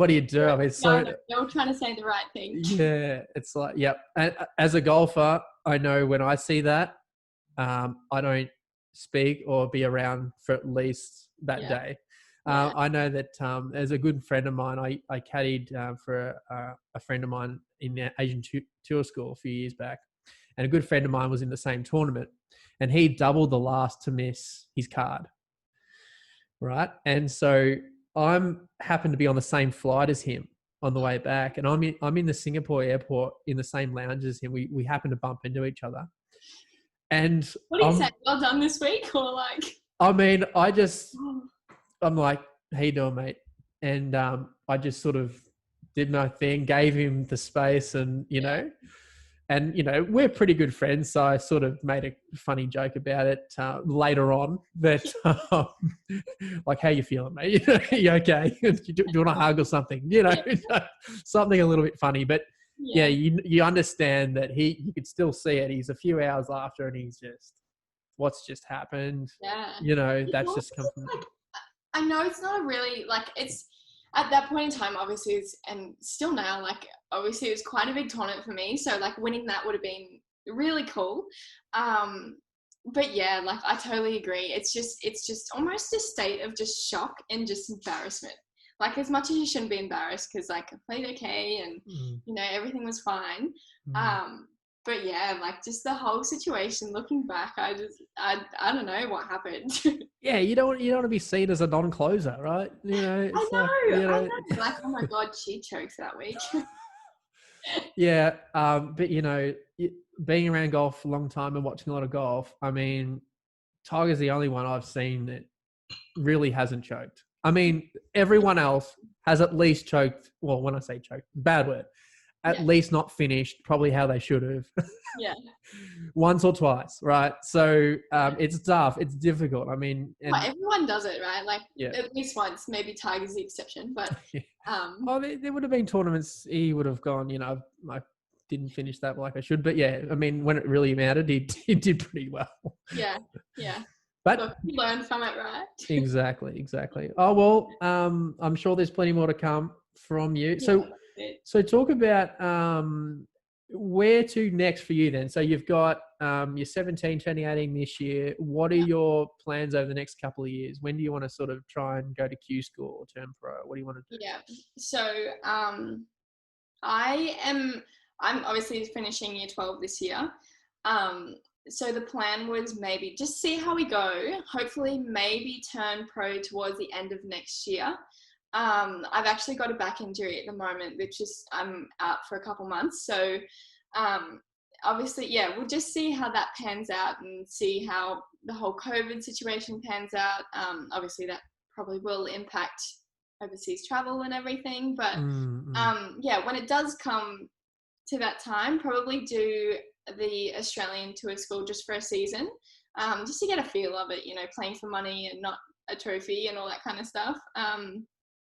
A: do you do?
B: They're all trying to say the right thing.
A: Yeah. It's like, yep. And as a golfer, I know when I see that, I don't speak or be around for at least that day. I know that as a good friend of mine, I caddied for a friend of mine in the Asian Tour School a few years back. And a good friend of mine was in the same tournament. And he doubled the last to miss his card. Right? And so happened to be on the same flight as him on the way back. And I'm in the Singapore airport in the same lounge as him. We happened to bump into each other. And
B: what do you say? Well done this week, or like?
A: I mean, I'm like, how you doing, mate? And I just sort of did my thing, gave him the space, and and we're pretty good friends. So I sort of made a funny joke about it later on. That like, how you feeling, mate? You okay? Do you want a hug or something? Something a little bit funny, but. Yeah, you understand that you could still see it. He's a few hours after, and he's just, what's just happened?
B: Yeah,
A: that's just come from.
B: Like, I know it's not a really it's at that point in time. Obviously, and still now, like obviously, it was quite a big tournament for me. So like winning that would have been really cool. But yeah, like I totally agree. It's just almost a state of just shock and just embarrassment. Like, as much as you shouldn't be embarrassed because, like, I played okay and, everything was fine. But, yeah, like, just the whole situation, looking back, I don't know what happened.
A: Yeah, you don't want to be seen as a non-closer, right? It's
B: I know. Like, oh, my God, she chokes that week.
A: Yeah, but, being around golf for a long time and watching a lot of golf, I mean, Tiger's the only one I've seen that really hasn't choked. I mean, everyone else has at least choked. Well, when I say choked, bad word. at least not finished probably how they should have.
B: Yeah.
A: Once or twice, right? So it's tough. It's difficult. I mean, and
B: Well, everyone does it, right? Like
A: yeah.
B: at least once. Maybe Tiger's the exception, but
A: Oh, there would have been tournaments he would have gone, I didn't finish that like I should. But yeah, I mean, when it really mattered, he did pretty well.
B: Yeah.
A: But
B: look, you learn from it, right?
A: Exactly. Oh, well, I'm sure there's plenty more to come from you. So talk about where to next for you then. So you've got you're 17, turning 18 this year. What are your plans over the next couple of years? When do you want to sort of try and go to Q School or turn pro? What do you want to do?
B: Yeah. So I'm obviously finishing year 12 this year. So the plan was maybe just see how we go. Hopefully maybe turn pro towards the end of next year. I've actually got a back injury at the moment, which is I'm out for a couple months. So obviously, yeah, we'll just see how that pans out and see how the whole COVID situation pans out. Obviously that probably will impact overseas travel and everything. But yeah, when it does come to that time, probably do the Australian tour school just for a season, just to get a feel of it, playing for money and not a trophy and all that kind of stuff.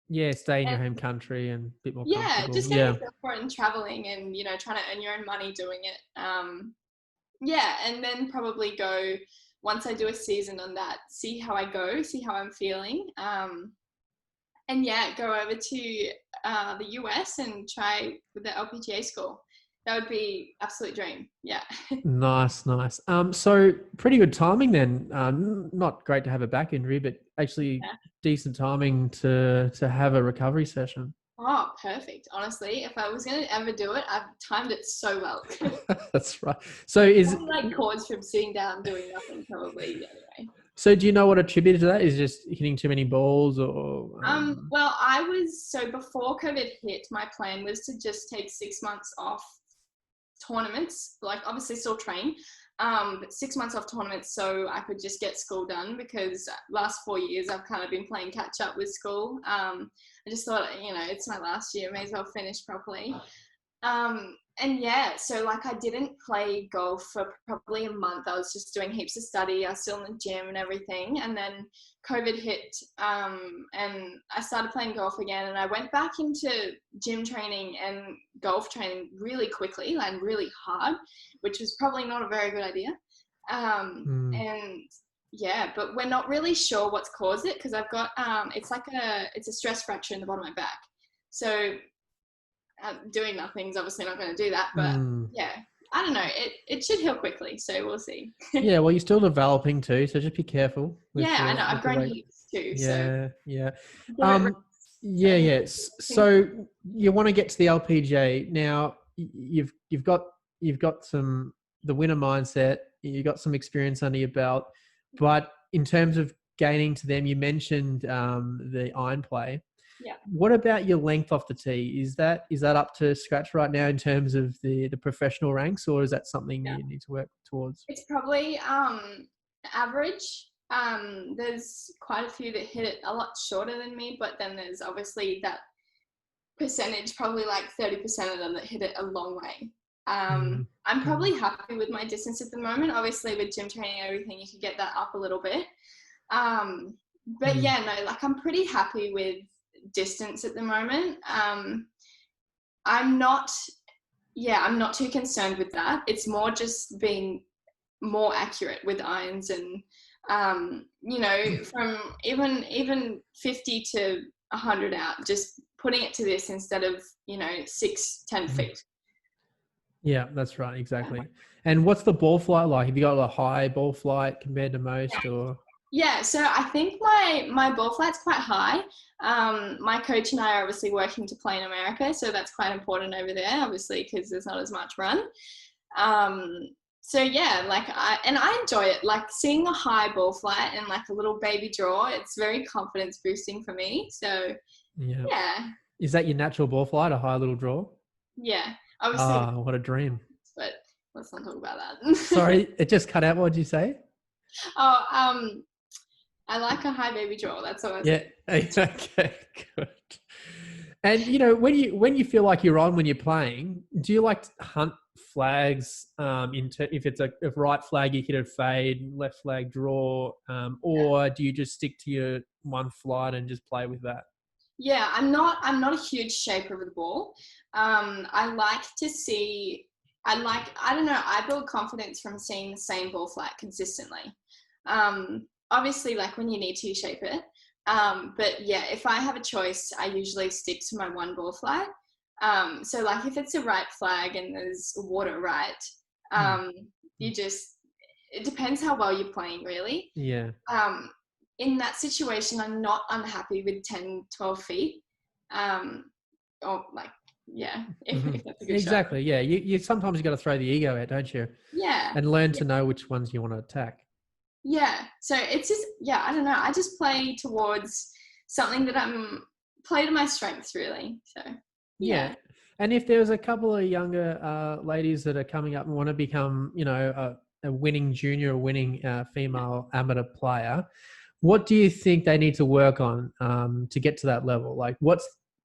A: Yeah, stay in your home country and a bit more comfortable.
B: Yeah, just getting a feel for it and traveling and, trying to earn your own money doing it. Yeah, and then probably go, once I do a season on that, see how I go, see how I'm feeling. And yeah, go over to the US and try with the LPGA school. That would be absolute dream. Yeah.
A: Nice. So pretty good timing then. Not great to have a back injury, but actually decent timing to have a recovery session.
B: Oh, perfect. Honestly, if I was going to ever do it, I've timed it so well.
A: That's right. So is
B: like chords from sitting down doing nothing probably anyway.
A: So do you know what attributed to that? Is just hitting too many balls or?
B: Well, before COVID hit, my plan was to just take 6 months off tournaments, like obviously still train, but 6 months off tournaments so I could just get school done, because last 4 years I've kind of been playing catch up with school. I just thought, it's my last year, may as well finish properly. And yeah, so like I didn't play golf for probably a month. I was just doing heaps of study. I was still in the gym and everything. And then COVID hit, and I started playing golf again. And I went back into gym training and golf training really quickly and really hard, which was probably not a very good idea. And yeah, but we're not really sure what's caused it, because I've got, it's a stress fracture in the bottom of my back. So doing nothing's obviously not going to do that, but yeah, I don't know. It should heal quickly, so we'll see.
A: Yeah, well, you're still developing too, so just be careful.
B: I know. I've grown heaps too.
A: Yeah. So you want to get to the LPGA now. You've got some the winner mindset. You've got some experience under your belt, but in terms of gaining to them, you mentioned the iron play.
B: Yeah.
A: What about your length off the tee? Is that up to scratch right now in terms of the professional ranks, or is that something you need to work towards?
B: It's probably average. There's quite a few that hit it a lot shorter than me, but then there's obviously that percentage, probably like 30% of them that hit it a long way. I'm probably happy with my distance at the moment. Obviously with gym training and everything, you can get that up a little bit. But yeah, no, like I'm pretty happy with distance at the moment. I'm not too concerned with that. It's more just being more accurate with irons and from even 50 to 100 out, just putting it to this instead of 6-10 feet.
A: Yeah, that's right, exactly. And what's the ball flight like? Have you got a high ball flight compared to most, or?
B: Yeah, so I think my ball flight's quite high. My coach and I are obviously working to play in America, so that's quite important over there, obviously, because there's not as much run. So yeah, I enjoy it, like seeing a high ball flight and like a little baby draw. It's very confidence boosting for me. So yeah.
A: Is that your natural ball flight, a high little draw?
B: Yeah, obviously.
A: What a dream.
B: But let's not talk about that.
A: Sorry, it just cut out. What did you say?
B: I like a high baby draw. That's all I
A: said. Yeah. Okay, good. And when you feel like you're on when you're playing, do you like to hunt flags? If it's a right flag, you hit a fade, left flag draw, or do you just stick to your one flight and just play with that?
B: Yeah, I'm not a huge shaper of the ball. I like to see. I don't know. I build confidence from seeing the same ball flight consistently. Obviously, like when you need to, you shape it. But yeah, if I have a choice, I usually stick to my one ball flight. So like if it's a right flag and there's water right, um, you just, it depends how well you're playing really.
A: Yeah.
B: In that situation, I'm not unhappy with 10, 12 feet. Or like, yeah, if that's a good shot.
A: Exactly. Yeah. You sometimes you got to throw the ego out, don't you?
B: Yeah.
A: And learn
B: Yeah.
A: to know which ones you want to attack.
B: Yeah. So it's just, yeah, I don't know. I just play towards something that play to my strengths really. So
A: Yeah.
B: yeah.
A: And if there's a couple of younger ladies that are coming up and want to become, a winning junior or winning female amateur player, what do you think they need to work on to get to that level? Like,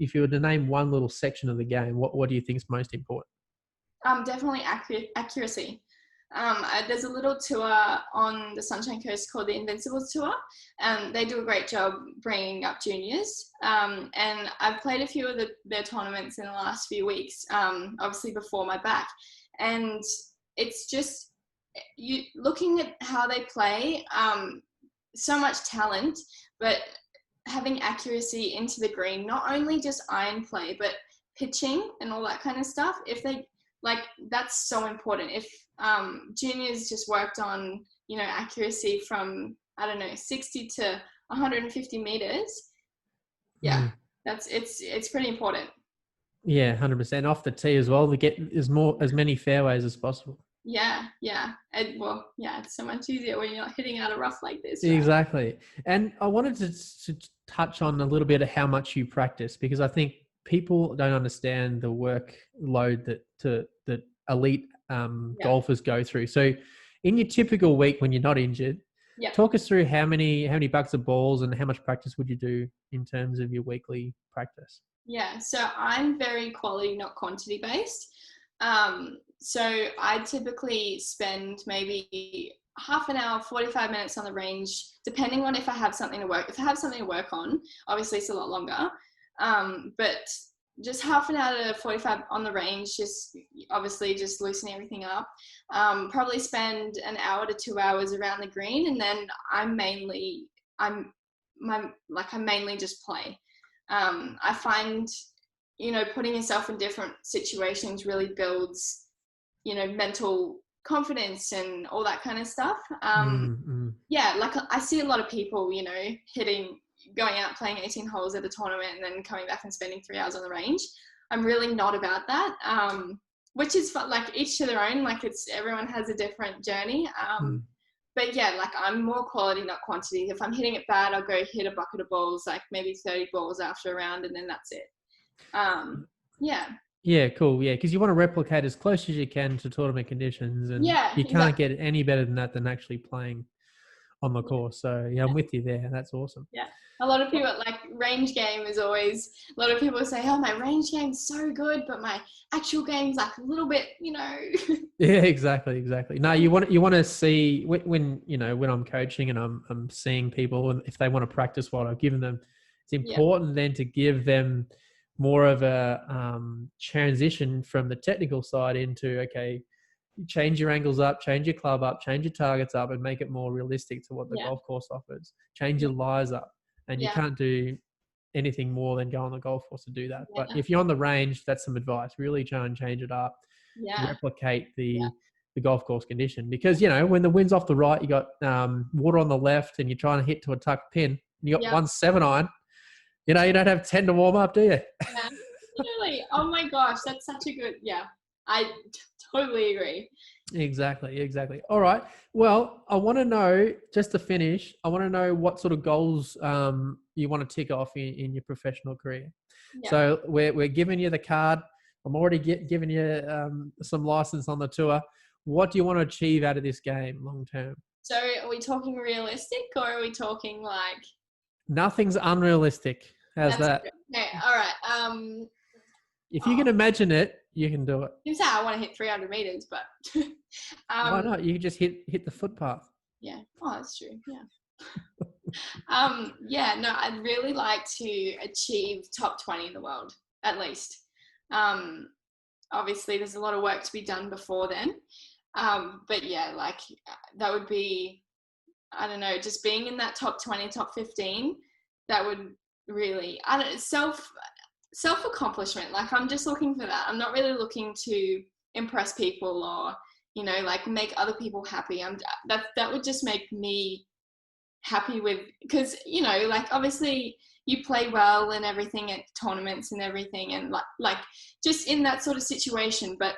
A: if you were to name one little section of the game, what do you think is most important?
B: Definitely accuracy. There's a little tour on the Sunshine Coast called the Invincibles Tour, and they do a great job bringing up juniors. And I've played a few of their tournaments in the last few weeks, obviously before my back, and it's just you looking at how they play. So much talent, but having accuracy into the green, not only just iron play, but pitching and all that kind of stuff. If they like, that's so important. If juniors just worked on, accuracy from, I don't know, 60 to 150 meters, yeah, it's pretty important.
A: Yeah, 100% off the tee as well to get as many fairways as possible.
B: Yeah, yeah. Well, yeah, it's so much easier when you're not hitting out a rough like this, right?
A: Exactly. And I wanted to touch on a little bit of how much you practice, because I think people don't understand the workload that elite
B: Yeah,
A: golfers go through. So in your typical week when you're not injured,
B: yeah.
A: talk us through how many buckets of balls and how much practice would you do in terms of your weekly practice?
B: Yeah, so I'm very quality, not quantity based. So I typically spend maybe half an hour, 45 minutes on the range, depending on if I have something to work. If I have something to work on, obviously it's a lot longer. But just half an hour to 45 on the range, just obviously just loosening everything up. Probably spend an hour to 2 hours around the green, and then I mainly just play. I find, putting yourself in different situations really builds, mental confidence and all that kind of stuff. Yeah, like I see a lot of people, going out playing 18 holes at a tournament and then coming back and spending 3 hours on the range. I'm really not about that. Which is like each to their own, like everyone has a different journey. But yeah, like I'm more quality, not quantity. If I'm hitting it bad, I'll go hit a bucket of balls, like maybe 30 balls after a round, and then that's it. Yeah.
A: Yeah, cool. Yeah, because you want to replicate as close as you can to tournament conditions, and
B: Yeah,
A: you can't
B: exactly.
A: get any better than that than actually playing on the course. So yeah, I'm with you there. That's awesome.
B: Yeah. A lot of people like range game is always, a lot of people say, oh, my range game's so good, but my actual game's like a little bit,
A: Yeah, exactly. No, you want to see when I'm coaching and I'm seeing people, and if they want to practice what I've given them, it's
B: Yeah.
A: important then to give them more of a transition from the technical side into, okay, change your angles up, change your club up, change your targets up, and make it more realistic to what the
B: Yeah.
A: golf course offers. Change
B: Yeah.
A: your lies up, and you
B: Yeah.
A: can't do anything more than go on the golf course to do that. But
B: Yeah.
A: if you're on the range, that's some advice. Really try and change it up to
B: Yeah.
A: replicate
B: Yeah.
A: the golf course condition. Because when the wind's off the right, you got water on the left, and you're trying to hit to a tucked pin, and you got
B: Yeah.
A: 1 7 iron. You don't have 10 to warm up, do you?
B: Yeah. Really. Oh my gosh, that's such a good. Yeah, I totally agree.
A: Exactly. All right. Well, I want to know, just to finish, I want to know what sort of goals you want to tick off in your professional career.
B: Yeah.
A: So we're giving you the card. I'm already giving you some license on the tour. What do you want to achieve out of this game long term?
B: So are we talking realistic or are we talking like?
A: Nothing's unrealistic. How's
B: That's
A: that?
B: Okay, all right.
A: If you can imagine it, you can do it.
B: You say I want to hit 300 meters, but
A: Why not? You can just hit the footpath.
B: yeah. Oh, that's true. Yeah. Yeah, no, I'd really like to achieve top 20 in the world, at least. Obviously, there's a lot of work to be done before then. But yeah, like that would be, I don't know, just being in that top 20, top 15, that would really, I don't know, self accomplishment. Like I'm just looking for that. I'm not really looking to impress people or, you know, like make other people happy. That would just make me happy with, because, you know, like obviously you play well and everything at tournaments and everything, and like just in that sort of situation. But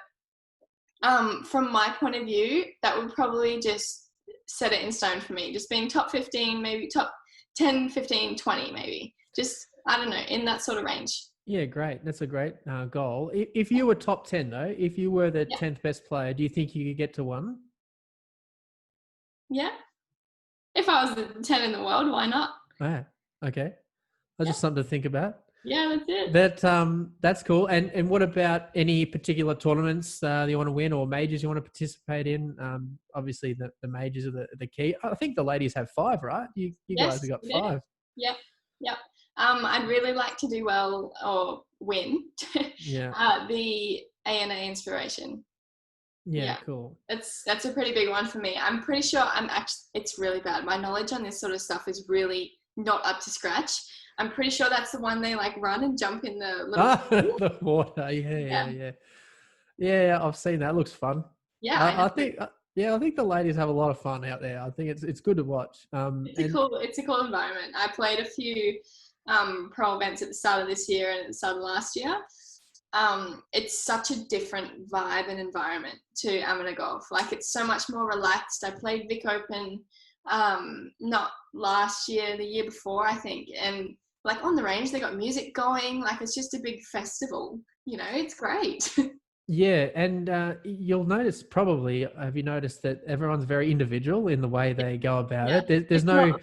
B: from my point of view, that would probably just set it in stone for me, just being top 15, maybe top 10, 15, 20, maybe just, I don't know, in that sort of range.
A: Yeah, great. That's a great goal. If you were top 10 though, if you were the 10th best player, do you think you could get to 1?
B: Yeah. If I was the 10 in the world, why not?
A: Ah, okay. That's just something to think about.
B: Yeah, that's it.
A: That's cool. And what about any particular tournaments that you want to win or majors you want to participate in? Obviously the majors are the key. I think the ladies have 5, right? You
B: Yes,
A: guys have got
B: we do.
A: 5.
B: Yep. I'd really like to do well or win
A: Yeah.
B: the ANA Inspiration.
A: Yeah, cool.
B: That's a pretty big one for me. I'm pretty sure it's really bad. My knowledge on this sort of stuff is really not up to scratch. I'm pretty sure that's the one they like run and jump in the little
A: the water. Yeah, I've seen that. It looks fun.
B: Yeah,
A: I think the ladies have a lot of fun out there. I think it's good to watch.
B: It's a cool environment. I played a few pro events at the start of this year and at the start of last year. It's such a different vibe and environment to amateur golf. Like it's so much more relaxed. I played Vic Open not last year, the year before, I think, and like on the range they got music going. Like it's just a big festival, you know. It's great.
A: Yeah, and you'll notice probably, have you noticed that everyone's very individual in the way they go about it? There's no...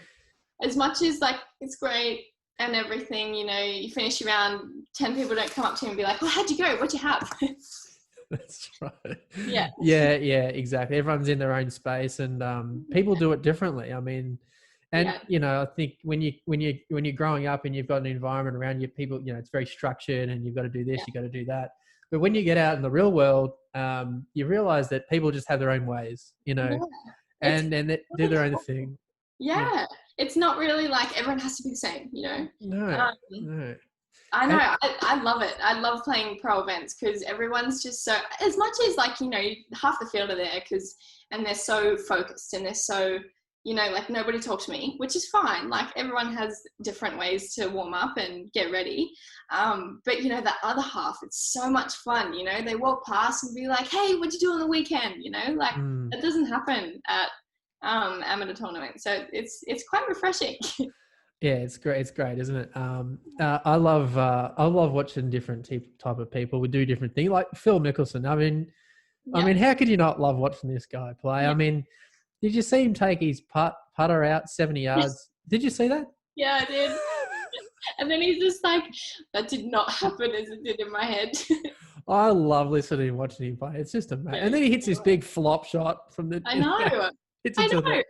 B: As much as like it's great and everything, you know, you finish your round, 10 people don't come up to you and be like, well, how'd you go? What'd you have?
A: That's right.
B: Yeah,
A: exactly. Everyone's in their own space, and people do it differently. I mean, and you know, I think when you're growing up and you've got an environment around you, people, you know, it's very structured, and you've got to do this, you got to do that. But when you get out in the real world, you realize that people just have their own ways, you know, and they do their own thing.
B: Yeah. It's not really like everyone has to be the same, you know.
A: No.
B: I know. I love it. I love playing pro events because everyone's just so, as much as like, you know, half the field are there and they're so focused and they're so, you know, like nobody talks to me, which is fine. Like everyone has different ways to warm up and get ready. But you know, the other half, it's so much fun. You know, they walk past and be like, hey, what'd you do on the weekend? You know, like that doesn't happen at amateur tournament, so it's quite refreshing.
A: Yeah, it's great, isn't it? I love watching different type of people who do different things, like Phil Mickelson. I mean, how could you not love watching this guy play? I mean, did you see him take his putter out 70 yards? Did you see that?
B: Yeah, I did. And then he's just like, that did not happen as it did in my head.
A: I love listening and watching him play. It's just amazing. And then he hits this big flop shot from the...
B: I know.
A: Honestly,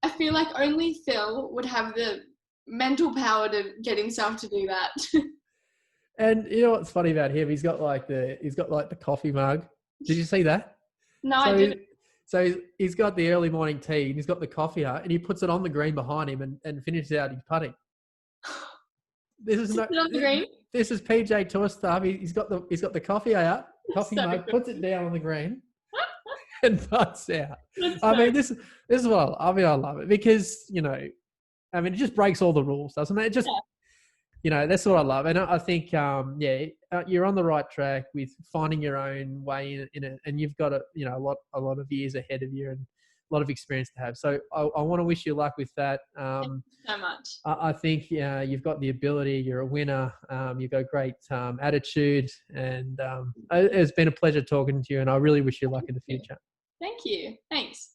B: I feel like only Phil would have the mental power to get himself to do that.
A: And you know what's funny about him? He's got like the coffee mug. Did you see that?
B: No, I didn't.
A: So he's got the early morning tea and he's got the coffee out and he puts it on the green behind him and finishes out his putting. This is
B: on the green?
A: This is PJ Tour stuff. He's got the coffee out, coffee mug, puts it down on the green. And putts out. I mean, this is what I love it because, you know, I mean, it just breaks all the rules, doesn't it? It just, you know, that's what I love. And I think, you're on the right track with finding your own way in it. And you've got a lot of years ahead of you and a lot of experience to have. So I want to wish you luck with that.
B: Thank you so much.
A: I think you've got the ability. You're a winner. You've got great attitude. And it's been a pleasure talking to you. And I really wish you luck in the future.
B: Thank you. Thanks.